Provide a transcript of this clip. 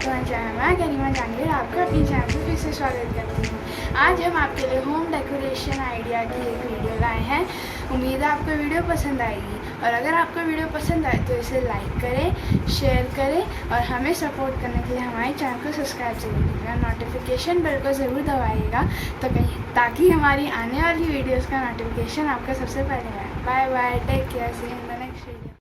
Back to my channel. मैं गरिमा जांगिद आपका अपनी चैनल पर फिर से स्वागत करती हूँ। आज हम आपके लिए होम डेकोरेशन आइडिया की एक वीडियो लाए हैं। उम्मीद है आपको वीडियो पसंद आएगी, और अगर आपको वीडियो पसंद आए तो इसे लाइक करें, शेयर करें और हमें सपोर्ट करने के लिए हमारे चैनल को सब्सक्राइब जरूर कीजिएगा। नोटिफिकेशन बेल को ज़रूर दबाइएगा ताकि हमारी आने वाली वीडियोज़ का नोटिफिकेशन आपका सबसे पहले आए। Bye bye, take care, see you in the next video.